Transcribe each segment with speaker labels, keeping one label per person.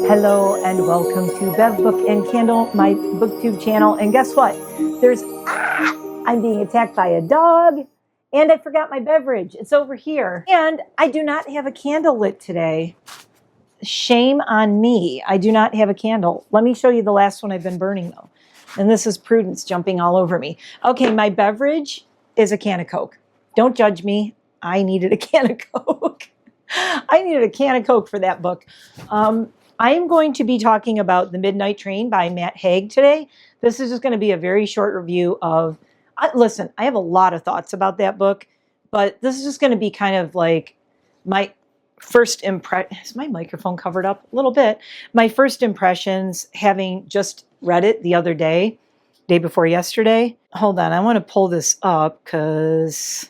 Speaker 1: Hello and welcome to Bev Book and Candle, my booktube channel. And guess what? I'm being attacked by a dog and I forgot my beverage. It's over here. And I do not have a candle lit today. Shame on me. I do not have a candle. Let me show you the last one I've been burning though. And this is Prudence jumping all over me. Okay, my beverage is a can of Coke. Don't judge me. I needed a can of Coke. I needed a can of Coke for that book. I am going to be talking about The Midnight Train by Matt Haig today. This is just going to be a very short review of, listen, I have a lot of thoughts about that book, but this is just going to be kind of like my first impression. Is my microphone covered up? A little bit. My first impressions having just read it the other day before yesterday. Hold on, I want to pull this up because...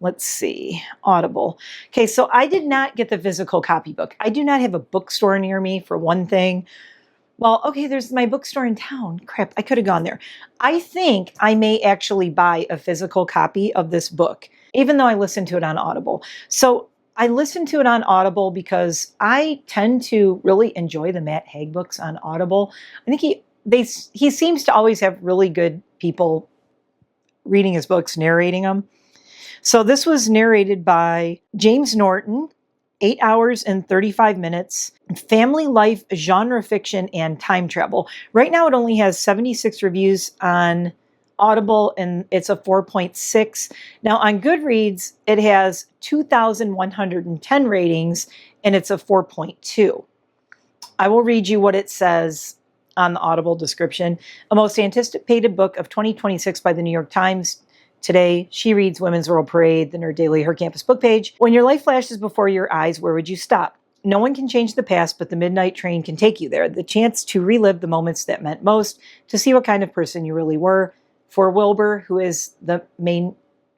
Speaker 1: let's see, Audible. Okay, so I did not get the physical copybook. I do not have a bookstore near me, for one thing. Well, okay, there's my bookstore in town. Crap, I could have gone there. I think I may actually buy a physical copy of this book, even though I listened to it on Audible. So I listened to it on Audible because I tend to really enjoy the Matt Haig books on Audible. I think he seems to always have really good people reading his books, narrating them. So this was narrated by James Norton, 8 hours and 35 minutes, family life, genre fiction, and time travel. Right now it only has 76 reviews on Audible, and it's a 4.6. Now on Goodreads, it has 2,110 ratings, and it's a 4.2. I will read you what it says on the Audible description. A most anticipated book of 2026 by the New York Times. Today, she reads Women's World Parade, the Nerd Daily, her campus book page. When your life flashes before your eyes, where would you stop? No one can change the past, but the midnight train can take you there. The chance to relive the moments that meant most, to see what kind of person you really were. For Wilbur, who is the main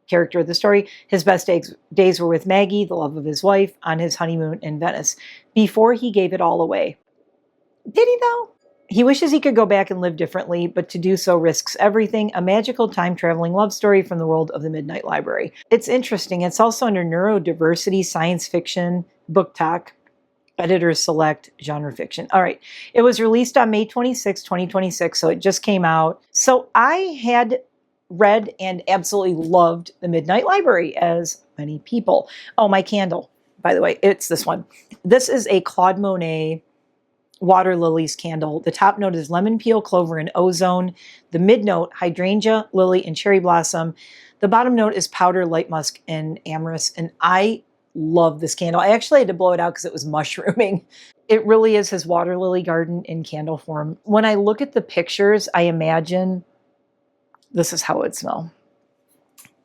Speaker 1: character of the story, his best days were with Maggie, the love of his wife, on his honeymoon in Venice, before he gave it all away. Did he though? He wishes he could go back and live differently, but to do so risks everything. A magical time-traveling love story from the world of the Midnight Library. It's interesting. It's also under neurodiversity, science fiction, book talk, editors select, genre fiction. All right. It was released on May 26, 2026, so it just came out. So I had read and absolutely loved The Midnight Library, as many people. Oh, my candle, by the way, it's this one. This is a Claude Monet Water Lilies candle. The top note is lemon peel, clover, and ozone. The mid note, hydrangea, lily, and cherry blossom. The bottom note is powder, light musk, and amorous. And I love this candle. I actually had to blow it out because it was mushrooming. It really is his water lily garden in candle form. When I look at the pictures, I imagine this is how it would smell.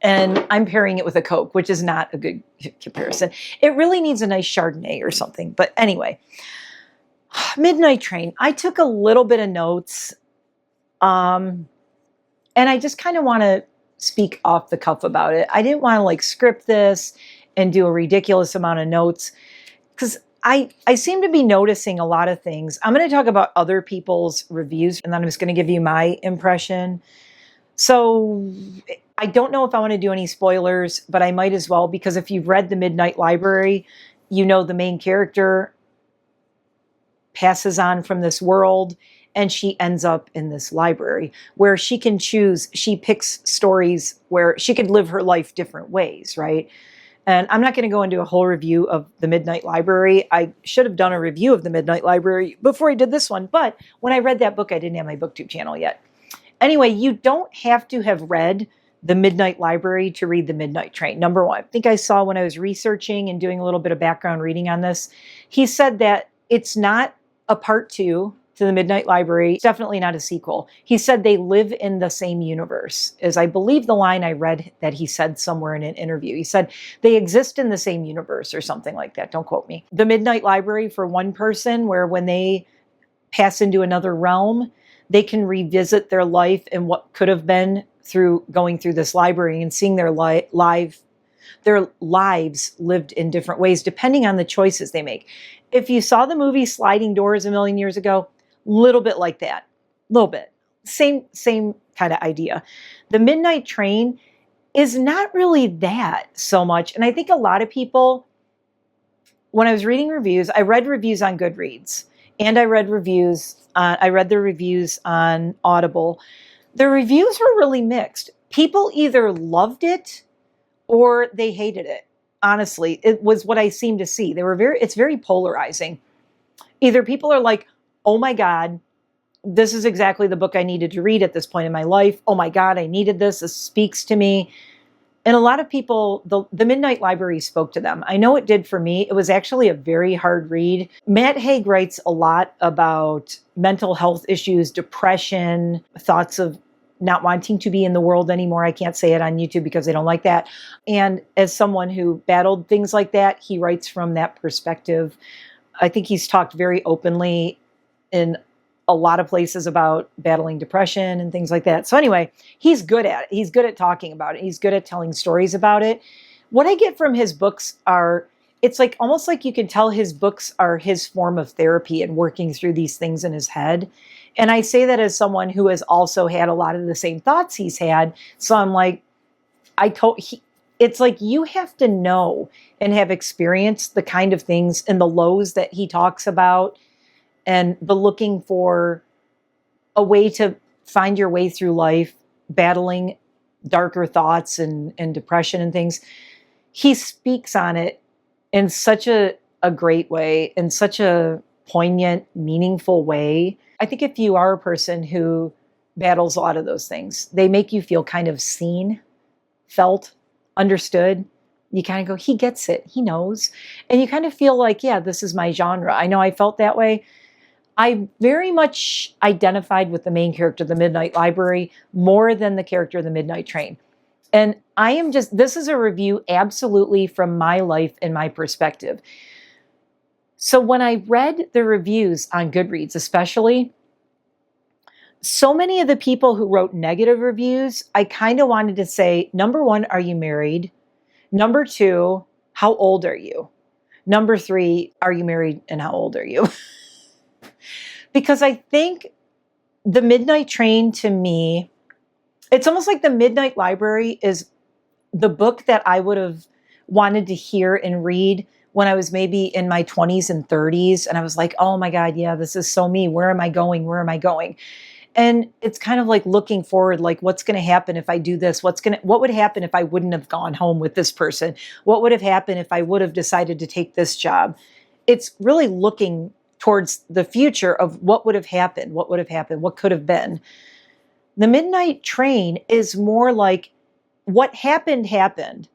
Speaker 1: And I'm pairing it with a Coke, which is not a good comparison. It really needs a nice Chardonnay or something. But anyway, Midnight Train. I took a little bit of notes, and I just kind of want to speak off the cuff about it. I didn't want to like script this and do a ridiculous amount of notes because I seem to be noticing a lot of things. I'm going to talk about other people's reviews, and then I'm just going to give you my impression. So I don't know if I want to do any spoilers, but I might as well, because if you've read The Midnight Library, you know the main character passes on from this world and she ends up in this library where she can choose. She picks stories where she could live her life different ways, right? And I'm not going to go into a whole review of The Midnight Library. I should have done a review of The Midnight Library before I did this one, but when I read that book, I didn't have my booktube channel yet. Anyway, you don't have to have read The Midnight Library to read The Midnight Train. Number one, I think I saw when I was researching and doing a little bit of background reading on this, he said that it's not a part 2 to The Midnight Library. It's definitely not a sequel. He said they live in the same universe, is I believe the line I read that he said somewhere in an interview. He said they exist in the same universe or something like that. Don't quote me. The Midnight Library for one person, where when they pass into another realm, they can revisit their life and what could have been through going through this library and seeing their lives lived in different ways, depending on the choices they make. If you saw the movie Sliding Doors a million years ago, little bit like that, little bit. Same kind of idea. The Midnight Train is not really that so much. And I think a lot of people, when I was reading reviews, I read reviews on Goodreads. and I read reviews. I read the reviews on Audible. The reviews were really mixed. People either loved it or they hated it. Honestly, it was what I seemed to see. It's very polarizing. Either people are like, oh my God, this is exactly the book I needed to read at this point in my life. Oh my God, I needed this. This speaks to me. And a lot of people, the Midnight Library spoke to them. I know it did for me. It was actually a very hard read. Matt Haig writes a lot about mental health issues, depression, thoughts of not wanting to be in the world anymore. I can't say it on YouTube because they don't like that. And as someone who battled things like that, he writes from that perspective. I think he's talked very openly in a lot of places about battling depression and things like that. So anyway, he's good at it. He's good at talking about it. He's good at telling stories about it. What I get from his books it's like almost like you can tell his books are his form of therapy and working through these things in his head. And I say that as someone who has also had a lot of the same thoughts he's had. So I'm like, it's like you have to know and have experienced the kind of things and the lows that he talks about, and the looking for a way to find your way through life, battling darker thoughts and depression and things. He speaks on it in such a great way, in such a poignant, meaningful way. I think if you are a person who battles a lot of those things, they make you feel kind of seen, felt, understood. You kind of go, he gets it, he knows. And you kind of feel like, yeah, this is my genre. I know I felt that way. I very much identified with the main character of the Midnight Library more than the character of the Midnight Train. And this is a review absolutely from my life and my perspective. So when I read the reviews on Goodreads, especially, so many of the people who wrote negative reviews, I kind of wanted to say, number one, are you married? Number two, how old are you? Number three, are you married and how old are you? Because I think the Midnight Train, to me, it's almost like the Midnight Library is the book that I would have wanted to hear and read when I was maybe in my 20s and 30s. And I was like, oh my God, yeah, this is so me. Where am I going? Where am I going? And it's kind of like looking forward, like what's going to happen if I do this? What would happen if I wouldn't have gone home with this person? What would have happened if I would have decided to take this job? It's really looking towards the future of what would have happened, what could have been. The Midnight Train is more like what happened, happened.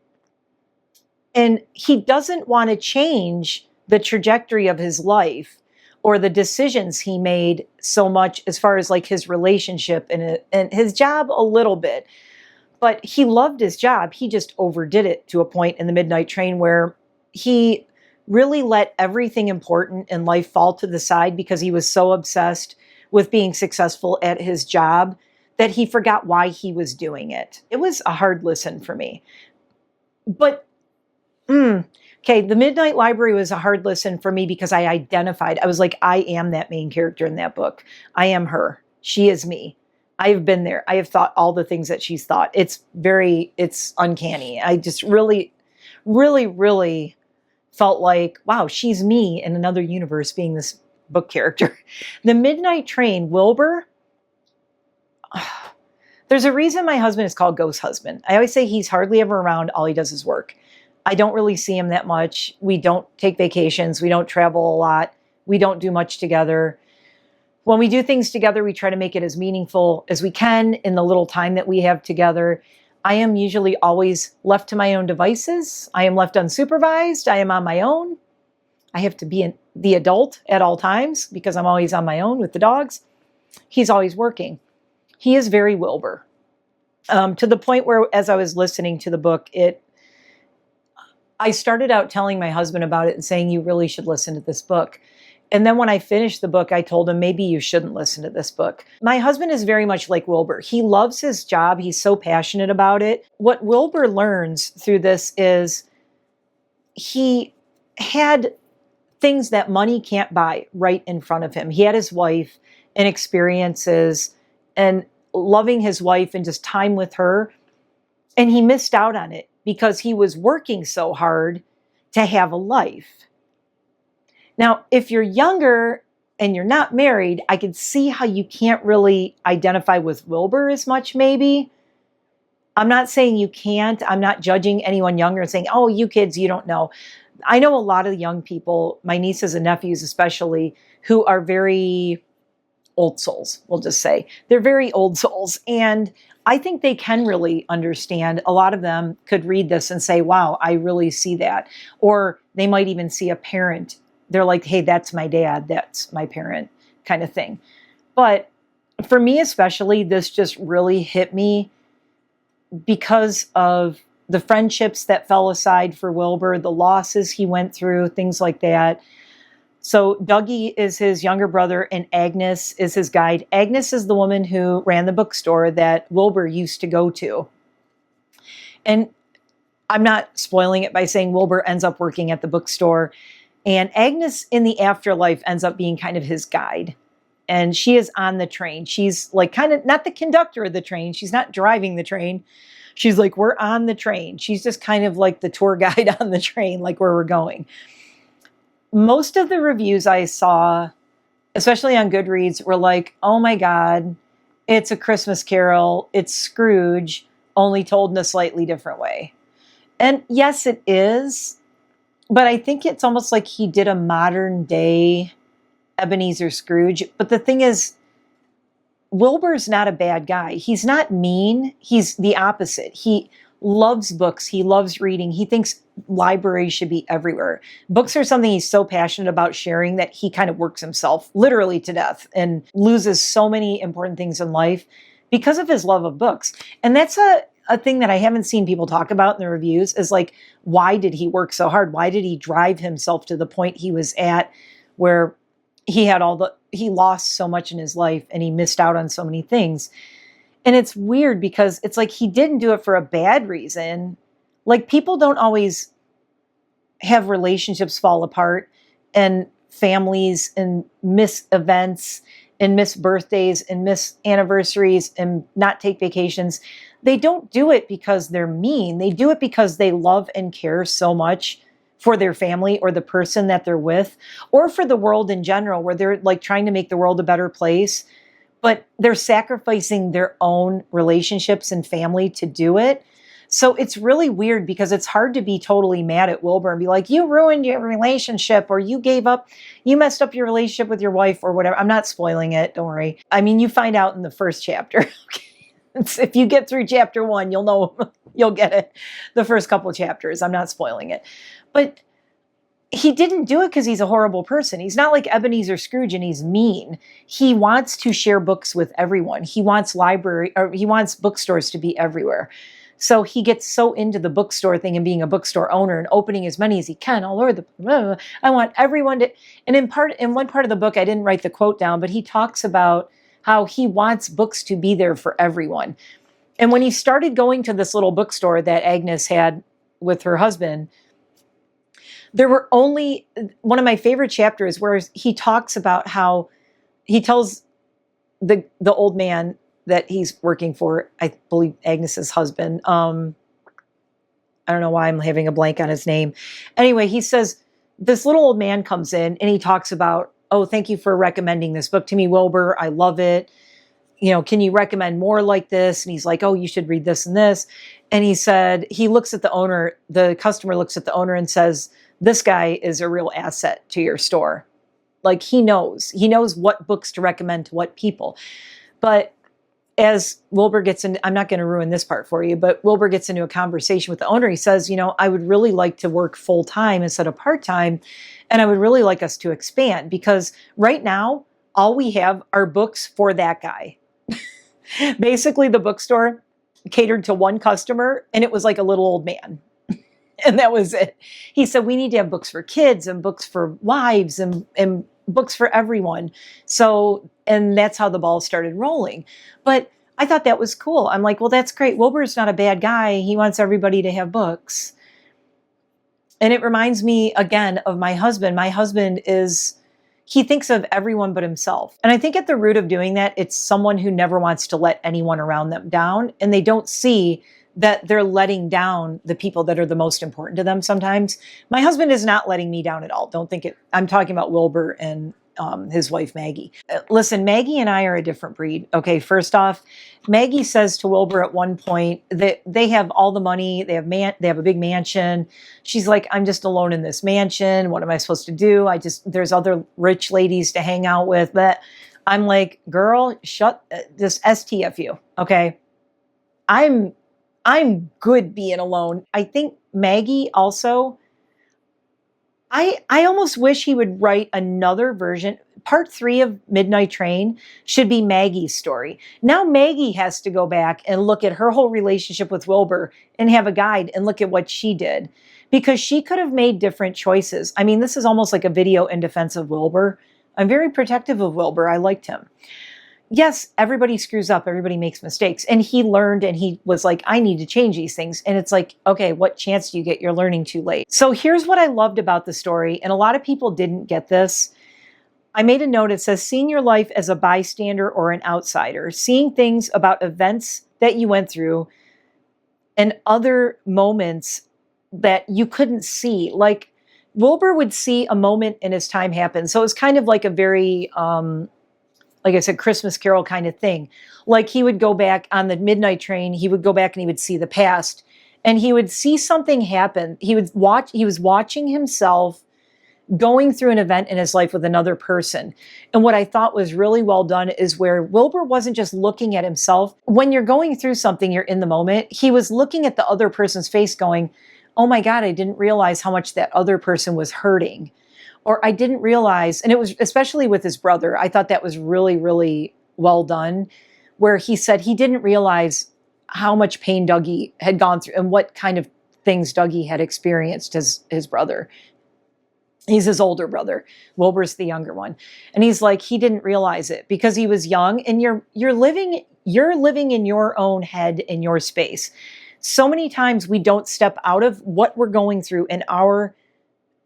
Speaker 1: And he doesn't want to change the trajectory of his life or the decisions he made so much as far as like his relationship and his job a little bit. But he loved his job. He just overdid it to a point in the Midnight Train where he really let everything important in life fall to the side because he was so obsessed with being successful at his job that he forgot why he was doing it. It was a hard listen for me. But, okay, the Midnight Library was a hard listen for me because I was like, I am that main character in that book. I am her. She is me. I have been there. I have thought all the things that she's thought. It's uncanny. I just really, really, really felt like, wow, she's me in another universe being this book character. The Midnight Train, Wilbur, there's a reason my husband is called Ghost Husband. I always say he's hardly ever around. All he does is work. I don't really see him that much. We don't take vacations. We don't travel a lot. We don't do much together. When we do things together, we try to make it as meaningful as we can in the little time that we have together. I am usually always left to my own devices. I am left unsupervised. I am on my own. I have to be the adult at all times because I'm always on my own with the dogs. He's always working. He is very Wilbur. To the point where, as I was listening to the book, I started out telling my husband about it and saying, you really should listen to this book. And then when I finished the book, I told him, maybe you shouldn't listen to this book. My husband is very much like Wilbur. He loves his job. He's so passionate about it. What Wilbur learns through this is he had things that money can't buy right in front of him. He had his wife and experiences and loving his wife and just time with her. And he missed out on it because he was working so hard to have a life. Now, if you're younger and you're not married, I could see how you can't really identify with Wilbur as much, maybe. I'm not saying you can't. I'm not judging anyone younger and saying, oh, you kids, you don't know. I know a lot of young people, my nieces and nephews especially, who are very old souls, we'll just say. They're very old souls. And I think they can really understand. A lot of them could read this and say, wow, I really see that. Or they might even see a parent. They're like, hey, that's my dad. That's my parent, kind of thing. But for me especially, this just really hit me because of the friendships that fell aside for Wilbur, the losses he went through, things like that. So Dougie is his younger brother and Agnes is his guide. Agnes is the woman who ran the bookstore that Wilbur used to go to. And I'm not spoiling it by saying Wilbur ends up working at the bookstore. And Agnes in the afterlife ends up being kind of his guide. And she is on the train. She's like kind of not the conductor of the train. She's not driving the train. She's like, we're on the train. She's just kind of like the tour guide on the train, like where we're going. Most of the reviews I saw, especially on Goodreads, were like, oh my God, it's a Christmas Carol. It's Scrooge, only told in a slightly different way. And yes, it is. But I think it's almost like he did a modern day Ebenezer Scrooge. But the thing is, Wilbur's not a bad guy. He's not mean. He's the opposite. He loves books. He loves reading. He thinks libraries should be everywhere. Books are something he's so passionate about sharing that he kind of works himself literally to death and loses so many important things in life because of his love of books. And that's a thing that I haven't seen people talk about in the reviews is like, why did he work so hard? Why did he drive himself to the point he was at where he lost so much in his life and he missed out on so many things? And it's weird because it's like he didn't do it for a bad reason. Like people don't always have relationships fall apart and families and miss events and miss birthdays and miss anniversaries and not take vacations. They don't do it because they're mean. They do it because they love and care so much for their family or the person that they're with, or for the world in general, where they're like trying to make the world a better place, but they're sacrificing their own relationships and family to do it. So it's really weird because it's hard to be totally mad at Wilbur and be like, you ruined your relationship, or you messed up your relationship with your wife or whatever. I'm not spoiling it. Don't worry. I mean, you find out in the first chapter. If you get through chapter 1, you'll know, you'll get it. The first couple of chapters. I'm not spoiling it. But he didn't do it because he's a horrible person. He's not like Ebenezer Scrooge and he's mean. He wants to share books with everyone. He wants bookstores to be everywhere. So he gets so into the bookstore thing and being a bookstore owner and opening as many as he can all over I want everyone to, and in one part of the book, I didn't write the quote down, but he talks about how he wants books to be there for everyone. And when he started going to this little bookstore that Agnes had with her husband, there were only one of my favorite chapters where he talks about how he tells the old man that he's working for, I believe Agnes's husband. I don't know why I'm having a blank on his name. Anyway, he says, this little old man comes in and he talks about, oh, thank you for recommending this book to me, Wilbur. I love it. You know, can you recommend more like this? And he's like, oh, you should read this and this. And he said, he looks at the owner, the customer looks at the owner and says, this guy is a real asset to your store. Like he knows what books to recommend to what people. But as Wilbur gets in, I'm not going to ruin this part for you, but Wilbur gets into a conversation with the owner. He says, you know, I would really like to work full time instead of part time. And I would really like us to expand because right now, all we have are books for that guy. Basically, the bookstore catered to one customer and it was like a little old man. And that was it. He said, we need to have books for kids and books for wives and books for everyone. So, and that's how the ball started rolling. But I thought that was cool. I'm like, well, that's great. Wilbur's not a bad guy. He wants everybody to have books. And it reminds me again of my husband. My husband he thinks of everyone but himself. And I think at the root of doing that, it's someone who never wants to let anyone around them down. And they don't see that they're letting down the people that are the most important to them sometimes. My husband is not letting me down at all. Don't think it. I'm talking about Wilbur and his wife, Maggie. Listen, Maggie and I are a different breed. Okay, first off, Maggie says to Wilbur at one point that they have all the money, they have a big mansion. She's like, I'm just alone in this mansion. What am I supposed to do? There's other rich ladies to hang out with. But I'm like, girl, just STFU. Okay. I'm good being alone. I think Maggie also, I almost wish he would write another version. Part 3 of Midnight Train should be Maggie's story. Now Maggie has to go back and look at her whole relationship with Wilbur and have a guide and look at what she did, because she could have made different choices. I mean, this is almost like a video in defense of Wilbur. I'm very protective of Wilbur. I liked him. Yes, everybody screws up. Everybody makes mistakes. And he learned, and he was like, I need to change these things. And it's like, okay, what chance do you get? You're learning too late. So here's what I loved about the story. And a lot of people didn't get this. I made a note. It says, seeing your life as a bystander or an outsider, seeing things about events that you went through and other moments that you couldn't see. Like Wilbur would see a moment in his time happen. So it was kind of like a very, like I said, Christmas Carol kind of thing. Like he would go back on the midnight train. He would go back and he would see the past and he would see something happen. He was watching himself going through an event in his life with another person. And what I thought was really well done is where Wilbur wasn't just looking at himself. When you're going through something, you're in the moment. He was looking at the other person's face going, oh my God, I didn't realize how much that other person was hurting. Or I didn't realize, and it was especially with his brother, I thought that was really, really well done, where he said he didn't realize how much pain Dougie had gone through and what kind of things Dougie had experienced as his brother. He's his older brother. Wilbur's the younger one. And he's like, he didn't realize it because he was young, and you're living in your own head, in your space. So many times we don't step out of what we're going through in our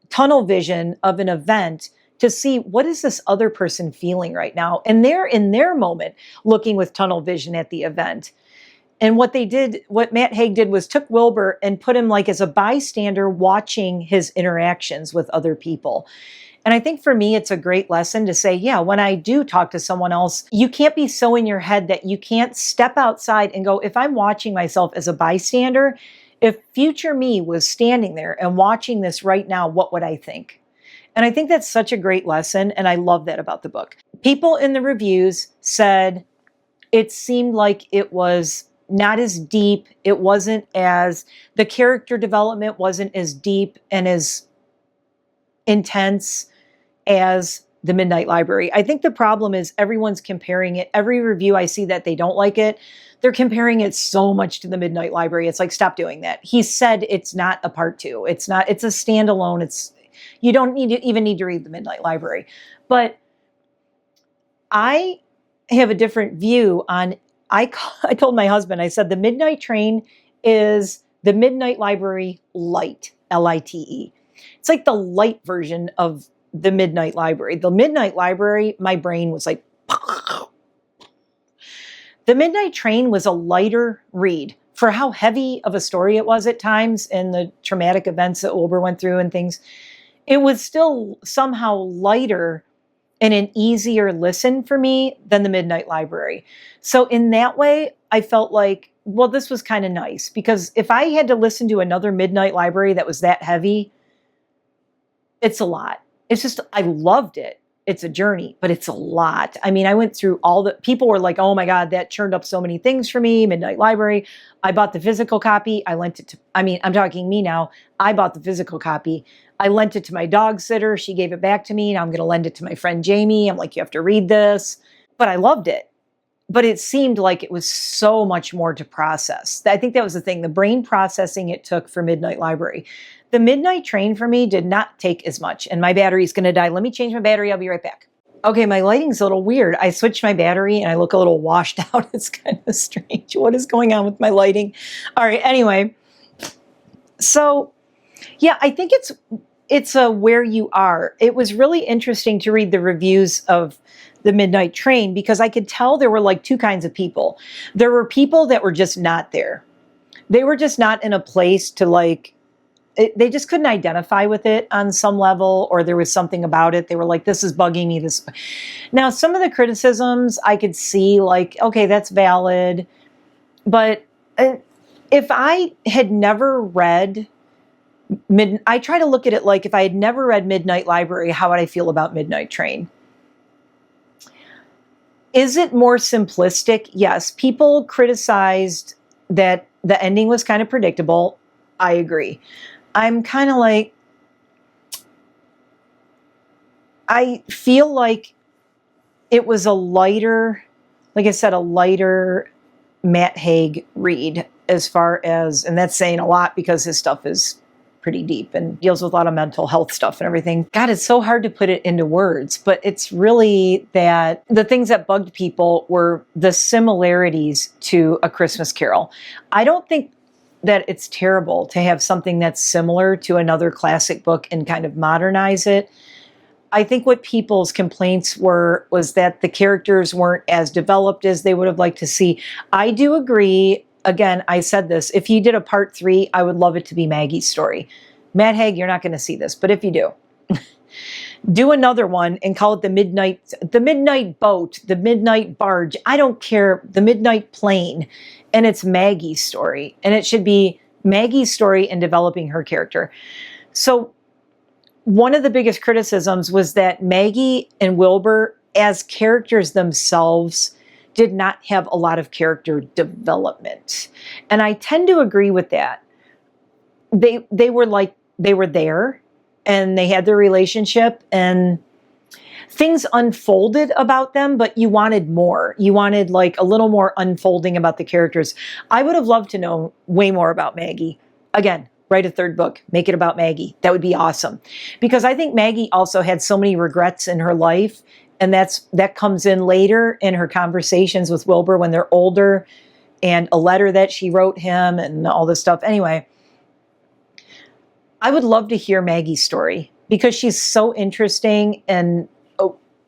Speaker 1: tunnel vision of an event to see what is this other person feeling right now. And they're in their moment looking with tunnel vision at the event. And what Matt Haig did was took Wilbur and put him like as a bystander watching his interactions with other people. And I think for me, it's a great lesson to say, yeah, when I do talk to someone else, you can't be so in your head that you can't step outside and go, if I'm watching myself as a bystander, if future me was standing there and watching this right now, what would I think? And I think that's such a great lesson. And I love that about the book. People in the reviews said it seemed like it was not as deep. It wasn't as, the character development wasn't as deep and as intense as The Midnight Library. I think the problem is everyone's comparing it. Every review I see that they don't like it, they're comparing it so much to The Midnight Library. It's like, stop doing that. He said it's not a part 2. It's a standalone. You don't even need to read The Midnight Library. But I have a different view on, I told my husband, I said, The Midnight Train is The Midnight Library Lite, Lite. It's like the light version of The Midnight Library. The Midnight Library, my brain was like, The Midnight Train was a lighter read for how heavy of a story it was at times and the traumatic events that Wilbur went through and things. It was still somehow lighter and an easier listen for me than The Midnight Library. So in that way, I felt like, well, this was kind of nice, because if I had to listen to another Midnight Library that was that heavy, it's a lot. It's just, I loved it. It's a journey, but it's a lot. I mean, I went through people were like, oh my God, that churned up so many things for me, Midnight Library. I bought the physical copy. I lent it to, I'm talking me now. I bought the physical copy. I lent it to my dog sitter. She gave it back to me. Now I'm going to lend it to my friend Jamie. I'm like, you have to read this. But I loved it. But it seemed like it was so much more to process. I think that was the thing, the brain processing it took for Midnight Library. The Midnight Train for me did not take as much, and my battery's going to die. Let me change my battery. I'll be right back. Okay, my lighting's a little weird. I switched my battery and I look a little washed out. It's kind of strange. What is going on with my lighting? All right, anyway. So, yeah, I think it's where you are. It was really interesting to read the reviews of The Midnight Train, because I could tell there were like two kinds of people. There were people that were just not there. They were just not in a place to like they just couldn't identify with it on some level, or there was something about it. They were like, this is bugging me. Now, some of the criticisms I could see, like, okay, that's valid. But if I had never read I try to look at it like, if I had never read Midnight Library, how would I feel about Midnight Train? Is it more simplistic? Yes. People criticized that the ending was kind of predictable. I agree. I'm kind of like, I feel like it was a lighter, like I said, a lighter Matt Haig read, as far as, and that's saying a lot because his stuff is pretty deep and deals with a lot of mental health stuff and everything. God, it's so hard to put it into words, but it's really that the things that bugged people were the similarities to A Christmas Carol. I don't think that it's terrible to have something that's similar to another classic book and kind of modernize it. I think what people's complaints was that the characters weren't as developed as they would have liked to see. I do agree. Again, I said this, if you did a part 3, I would love it to be Maggie's story. Matt Haig, you're not going to see this, but if you do, do another one and call it the Midnight Boat, the Midnight Barge. I don't care, the Midnight Plane, and it's Maggie's story, and it should be Maggie's story in developing her character. So one of the biggest criticisms was that Maggie and Wilbur, as characters themselves, did not have a lot of character development. And I tend to agree with that. They were there and they had their relationship and things unfolded about them, but you wanted more. You wanted like a little more unfolding about the characters. I would have loved to know way more about Maggie. Again, write a 3rd book, make it about Maggie. That would be awesome. Because I think Maggie also had so many regrets in her life. And that comes in later in her conversations with Wilbur when they're older, and a letter that she wrote him and all this stuff. Anyway, I would love to hear Maggie's story because she's so interesting. And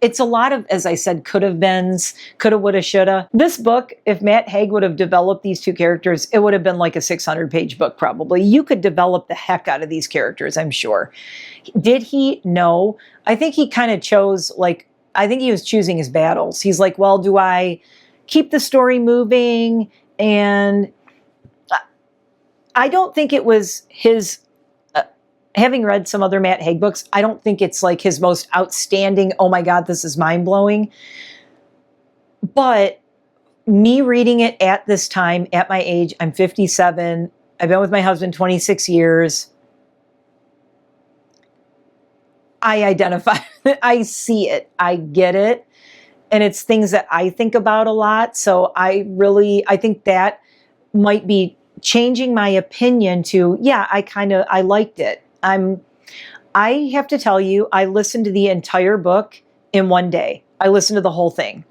Speaker 1: it's a lot of, as I said, could have beens, coulda, woulda, shoulda. This book, if Matt Haig would have developed these 2 characters, it would have been like a 600-page book probably. You could develop the heck out of these characters, I'm sure. Did he? No. I think he kind of chose, like, I think he was choosing his battles. He's like, well, do I keep the story moving? And I don't think it was his, having read some other Matt Haig books, I don't think it's like his most outstanding, oh my God, this is mind-blowing. But me reading it at this time, at my age, I'm 57, I've been with my husband 26 years, I identify, I see it, I get it. And it's things that I think about a lot. So I think that might be changing my opinion to, yeah, I liked it. I have to tell you, I listened to the entire book in one day. I listened to the whole thing.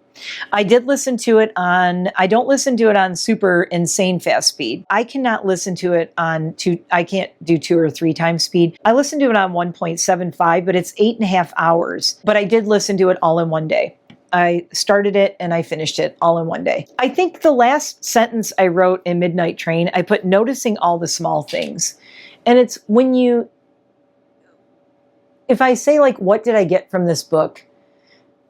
Speaker 1: I did listen to it I don't listen to it on super insane fast speed. I cannot listen to it I can't do 2 or 3 times speed. I listened to it on 1.75, but it's 8.5 hours. But I did listen to it all in one day. I started it and I finished it all in one day. I think the last sentence I wrote in Midnight Train, I put noticing all the small things. And it's if I say like, what did I get from this book?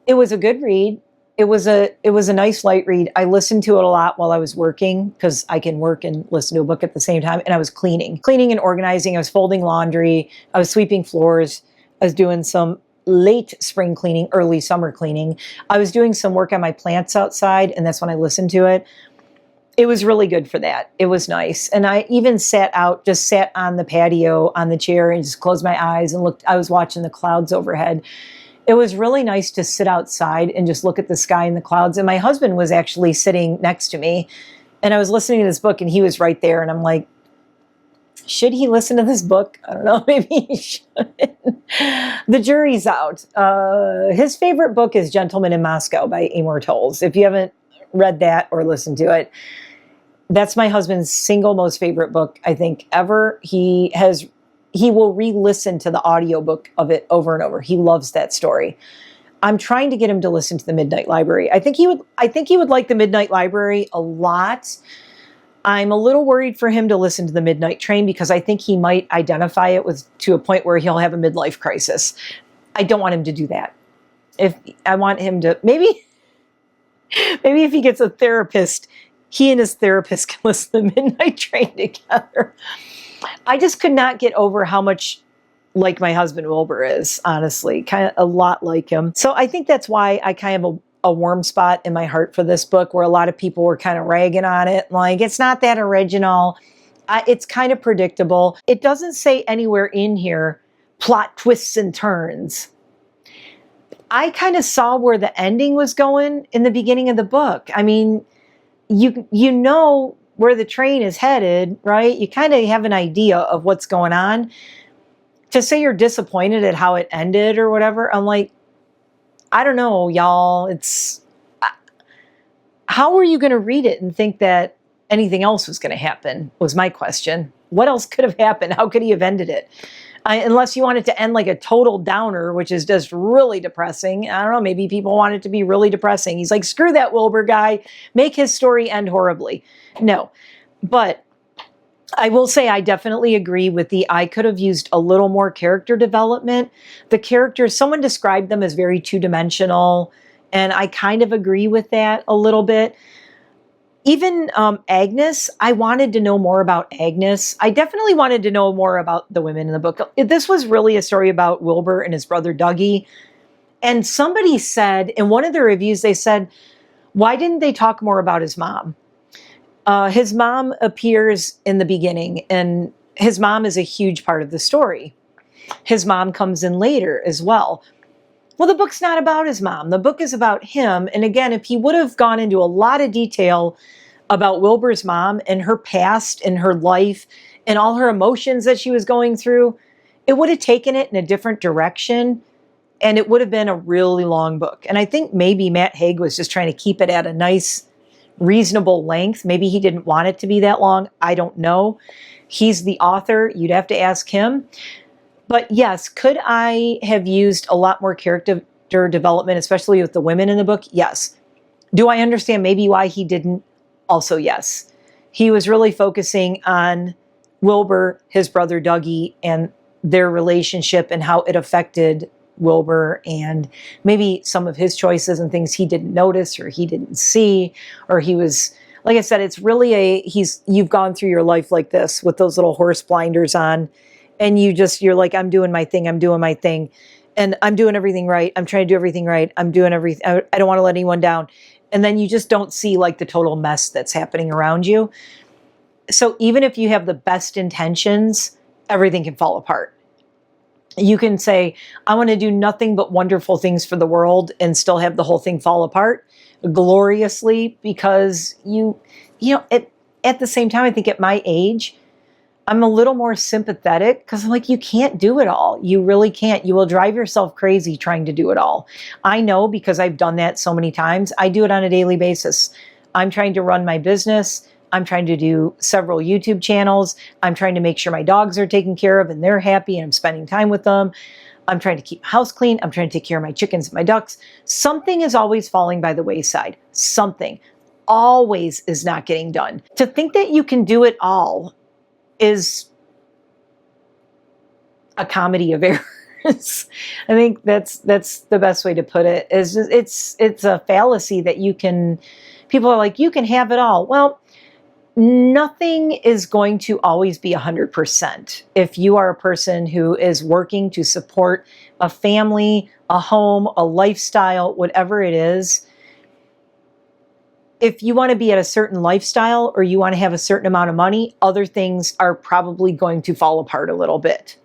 Speaker 1: It was a good read. It was a nice light read. I listened to it a lot while I was working because I can work and listen to a book at the same time. And I was cleaning and organizing. I was folding laundry. I was sweeping floors. I was doing some late spring cleaning, early summer cleaning. I was doing some work on my plants outside, and that's when I listened to it. It was really good for that. It was nice. And I even sat on the patio on the chair and just closed my eyes and looked. I was watching the clouds overhead. It was really nice to sit outside and just look at the sky and the clouds. And my husband was actually sitting next to me, and I was listening to this book, and he was right there. And I'm like, should he listen to this book? I don't know. Maybe he should. The jury's out. His favorite book is Gentleman in Moscow by Amor Towles. If you haven't read that or listened to it, that's my husband's single most favorite book, I think, ever. He will re-listen to the audiobook of it over and over. He loves that story. I'm trying to get him to listen to the Midnight Library. I think he would like the Midnight Library a lot. I'm a little worried for him to listen to the Midnight Train because I think he might identify it with to a point where he'll have a midlife crisis. I don't want him to do that. If I want him to, maybe if he gets a therapist, he and his therapist can listen to the Midnight Train together. I just could not get over how much like my husband Wilbur is, honestly, kind of a lot like him. So I think that's why I kind of a warm spot in my heart for this book, where a lot of people were kind of ragging on it. Like, it's not that original. It's kind of predictable. It doesn't say anywhere in here plot twists and turns. I kind of saw where the ending was going in the beginning of the book. I mean, you know where the train is headed, right? You kind of have an idea of what's going on. To say you're disappointed at how it ended or whatever, I'm like, I don't know, y'all. How are you going to read it and think that anything else was going to happen, was my question. What else could have happened? How could he have ended it? Unless you want it to end like a total downer, which is just really depressing. I don't know, maybe people want it to be really depressing. He's like, screw that Wilbur guy. Make his story end horribly. No, but I will say I definitely agree with I could have used a little more character development. The characters, someone described them as very two-dimensional, and I kind of agree with that a little bit. Even Agnes, I wanted to know more about Agnes. I definitely wanted to know more about the women in the book. This was really a story about Wilbur and his brother Dougie. And somebody said, in one of the reviews, they said, why didn't they talk more about his mom? His mom appears in the beginning, and his mom is a huge part of the story. His mom comes in later as well. Well, the book's not about his mom. The book is about him. And again, if he would have gone into a lot of detail about Wilbur's mom and her past and her life and all her emotions that she was going through, it would have taken it in a different direction, and it would have been a really long book. And I think maybe Matt Haig was just trying to keep it at a nice, reasonable length. Maybe he didn't want it to be that long. I don't know. He's the author. You'd have to ask him. But yes, could I have used a lot more character development, especially with the women in the book? Yes. Do I understand maybe why he didn't? Also, yes. He was really focusing on Wilbur, his brother Dougie, and their relationship and how it affected Wilbur, and maybe some of his choices and things he didn't notice or he didn't see, or he was, like I said, it's really you've gone through your life like this with those little horse blinders on, and you're like, I'm doing my thing, and I'm doing everything right. I'm trying to do everything right. I'm doing everything. I don't want to let anyone down. And then you just don't see like the total mess that's happening around you. So even if you have the best intentions, everything can fall apart. You can say, I want to do nothing but wonderful things for the world, and still have the whole thing fall apart gloriously, because at the same time, I think at my age, I'm a little more sympathetic, because I'm like, you can't do it all. You really can't. You will drive yourself crazy trying to do it all. I know, because I've done that so many times. I do it on a daily basis. I'm trying to run my business. I'm trying to do several YouTube channels. I'm trying to make sure my dogs are taken care of and they're happy and I'm spending time with them. I'm trying to keep the house clean. I'm trying to take care of my chickens and my ducks. Something is always falling by the wayside. Something always is not getting done. To think that you can do it all is a comedy of errors. I think that's the best way to put it. It's a fallacy that people are like, you can have it all. Well, nothing is going to always be 100%. If you are a person who is working to support a family, a home, a lifestyle, whatever it is, if you want to be at a certain lifestyle or you want to have a certain amount of money, other things are probably going to fall apart a little bit.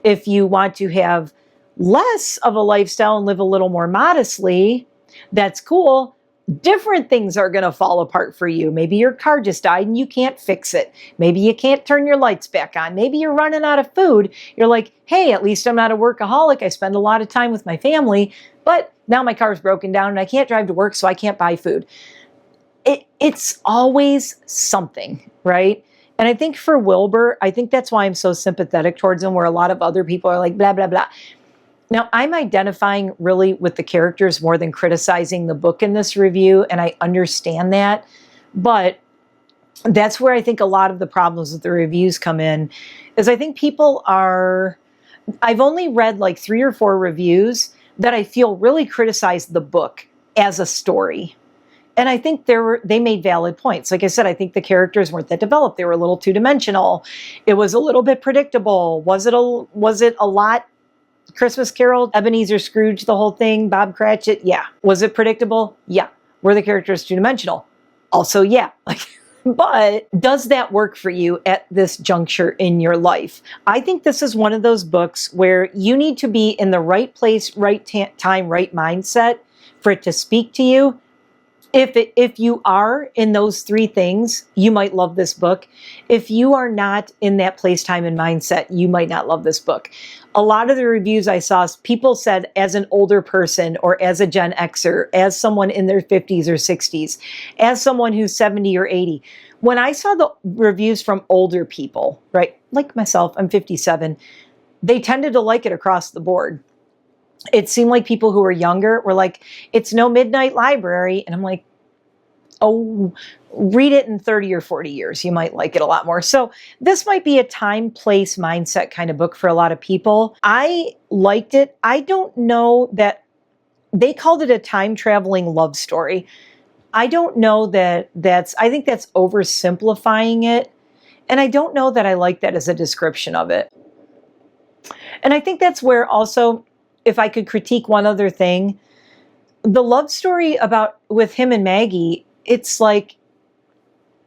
Speaker 1: If you want to have less of a lifestyle and live a little more modestly, that's cool. Different things are going to fall apart for you. Maybe your car just died and you can't fix it. Maybe you can't turn your lights back on. Maybe you're running out of food. You're like, hey, at least I'm not a workaholic. I spend a lot of time with my family, but now my car's broken down and I can't drive to work, so I can't buy food. It's always something, right? And I think for Wilbur, I think that's why I'm so sympathetic towards him, where a lot of other people are like, blah, blah, blah. Now, I'm identifying really with the characters more than criticizing the book in this review, and I understand that. But That's where I think a lot of the problems with the reviews come in, is I think people are, I've only read like 3 or 4 reviews that I feel really criticized the book as a story. And I think they made valid points. Like I said, I think the characters weren't that developed. They were a little two-dimensional. It was a little bit predictable. Was it a lot Christmas Carol, Ebenezer Scrooge, the whole thing, Bob Cratchit? Yeah. Was it predictable? Yeah. Were the characters two-dimensional? Also, yeah. But does that work for you at this juncture in your life? I think this is one of those books where you need to be in the right place, right time, right mindset for it to speak to you. If you are in those 3 things, you might love this book. If you are not in that place, time, and mindset, you might not love this book. A lot of the reviews I saw, people said, as an older person or as a Gen Xer, as someone in their 50s or 60s, as someone who's 70 or 80. When I saw the reviews from older people, right, like myself, I'm 57, they tended to like it across the board. It seemed like people who were younger were like, it's no Midnight Library. And I'm like, oh, read it in 30 or 40 years. You might like it a lot more. So this might be a time, place, mindset kind of book for a lot of people. I liked it. I don't know that they called it a time traveling love story. I don't know that I think that's oversimplifying it. And I don't know that I like that as a description of it. And I think that's where also, if I could critique one other thing, the love story with him and Maggie, it's like,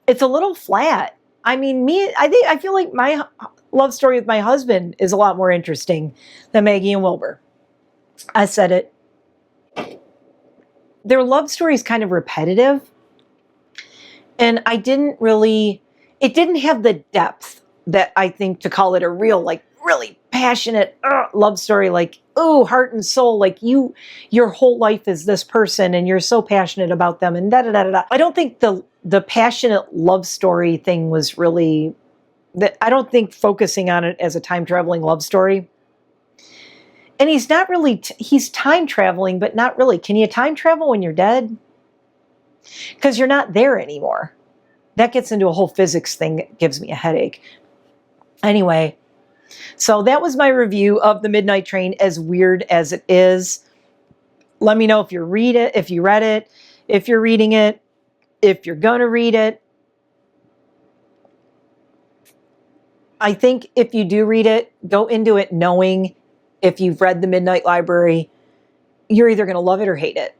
Speaker 1: it's a little flat. I mean, I feel like my love story with my husband is a lot more interesting than Maggie and Wilbur. I said it. Their love story is kind of repetitive. And it didn't have the depth that I think to call it a real, like, really passionate love story, like, oh, heart and soul, like your whole life is this person and you're so passionate about them and da-da-da-da-da. I don't think the passionate love story thing was really, I don't think focusing on it as a time-traveling love story. And he's not really, he's time traveling, but not really. Can you time travel when you're dead? Because you're not there anymore. That gets into a whole physics thing that gives me a headache. Anyway, so that was my review of The Midnight Train, as weird as it is. Let me know if you read it, if you read it, if you're reading it, if you're going to read it. I think if you do read it, go into it knowing, if you've read The Midnight Library, you're either going to love it or hate it.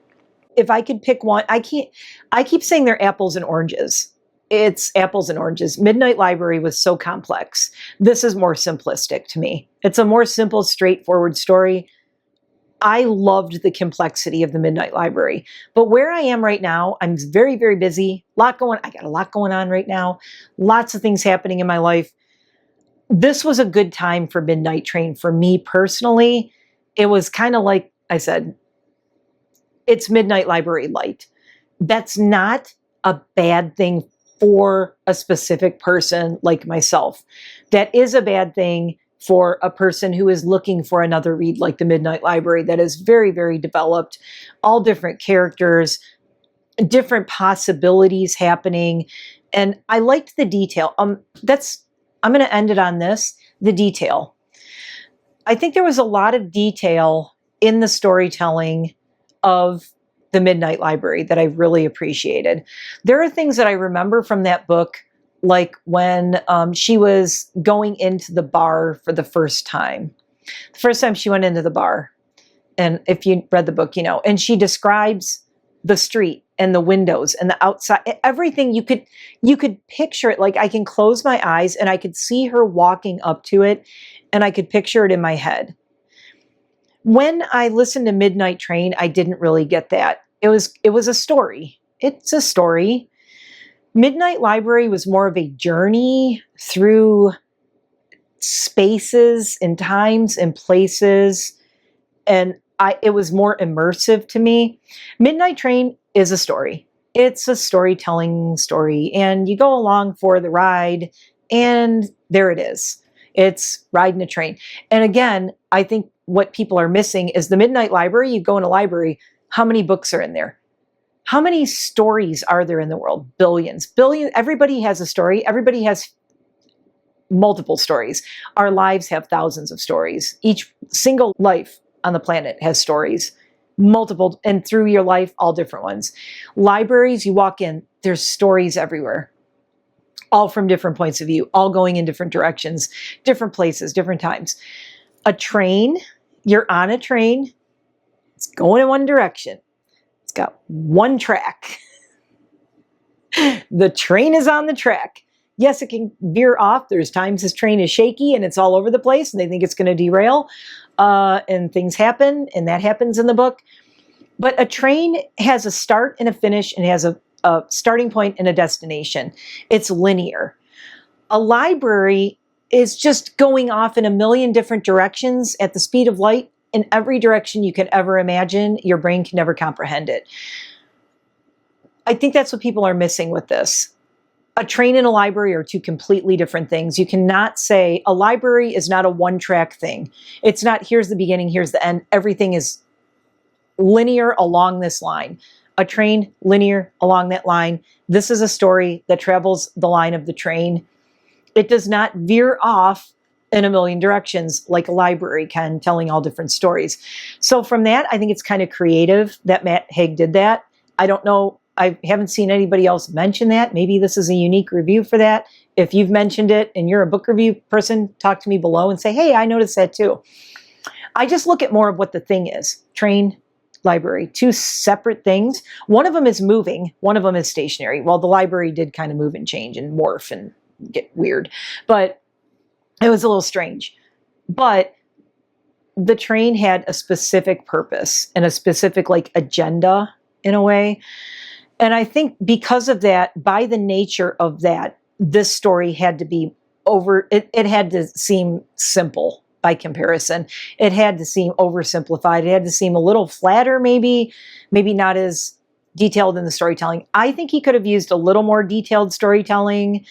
Speaker 1: If I could pick one, I keep saying they're apples and oranges. It's apples and oranges. Midnight Library was so complex. This is more simplistic to me. It's a more simple, straightforward story. I loved the complexity of The Midnight Library. But where I am right now, I'm very, very busy. I got a lot going on right now. Lots of things happening in my life. This was a good time for Midnight Train for me personally. It was kind of like I said, it's Midnight Library Lite. That's not a bad thing for a specific person like myself. That is a bad thing for a person who is looking for another read like The Midnight Library that is very, very developed, all different characters, different possibilities happening. And I liked the detail. I'm going to end it on this, the detail. I think there was a lot of detail in the storytelling of The Midnight Library that I really appreciated. There are things that I remember from that book, like when she was going into the bar for the first time. The first time she went into the bar, and if you read the book, you know, and she describes the street and the windows and the outside, everything. You could picture it. Like, I can close my eyes and I could see her walking up to it, and I could picture it in my head. When I listened to Midnight Train, I didn't really get that. It was a story. It's a story. Midnight Library was more of a journey through spaces and times and places, and it was more immersive to me. Midnight Train is a story. It's a storytelling story, and you go along for the ride, and there it is. It's riding a train. And again, I think what people are missing is The Midnight Library. You go in a library, how many books are in there? How many stories are there in the world? Billions. Billion. Everybody has a story. Everybody has multiple stories. Our lives have thousands of stories. Each single life on the planet has stories. Multiple, and through your life, all different ones. Libraries, you walk in, there's stories everywhere. All from different points of view, all going in different directions, different places, different times. A train, you're on a train, it's going in one direction. It's got one track. The train is on the track. Yes, it can veer off. There's times this train is shaky and it's all over the place and they think it's going to derail. And things happen, and that happens in the book. But a train has a start and a finish, and has a starting point and a destination. It's linear. A library is just going off in a million different directions at the speed of light, in every direction you could ever imagine. Your brain can never comprehend it. I think that's what people are missing with this. A train and a library are two completely different things. You cannot say a library is not a one-track thing. It's not, here's the beginning, here's the end. Everything is linear along this line. A train, linear along that line. This is a story that travels the line of the train. It does not veer off in a million directions like a library can, telling all different stories. So from that, I think it's kind of creative that Matt Haig did that. I don't know. I haven't seen anybody else mention that. Maybe this is a unique review for that. If you've mentioned it and you're a book review person, talk to me below and say, hey, I noticed that too. I just look at more of what the thing is. Train, library, two separate things. One of them is moving. One of them is stationary. Well, the library did kind of move and change and morph and get weird, but it was a little strange. But the train had a specific purpose and a specific agenda in a way. And I think because of that, by the nature of that, this story had to be it had to seem simple by comparison. It had to seem oversimplified. It had to seem a little flatter, maybe not as detailed in the storytelling. I think he could have used a little more detailed storytelling.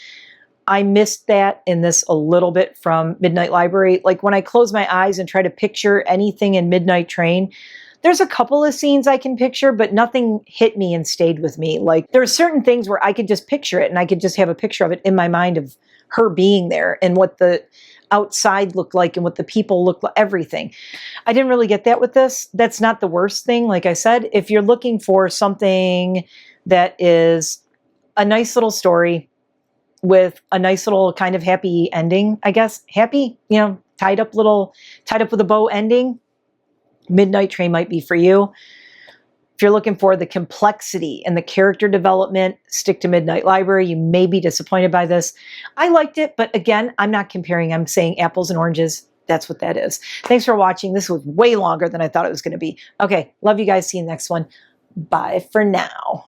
Speaker 1: I missed that in this a little bit from Midnight Library. Like when I close my eyes and try to picture anything in Midnight Train, there's a couple of scenes I can picture, but nothing hit me and stayed with me. Like there are certain things where I could just picture it and I could just have a picture of it in my mind of her being there and what the outside looked like and what the people looked like, everything. I didn't really get that with this. That's not the worst thing. Like I said, if you're looking for something that is a nice little story with a nice little kind of happy ending, I guess, happy, tied up with a bow ending, Midnight Train might be for you. If you're looking for the complexity and the character development, stick to Midnight Library. You may be disappointed by this. I liked it, but again, I'm not comparing. I'm saying apples and oranges. That's what that is. Thanks for watching. This was way longer than I thought it was going to be. Okay, love you guys. See you next one. Bye for now.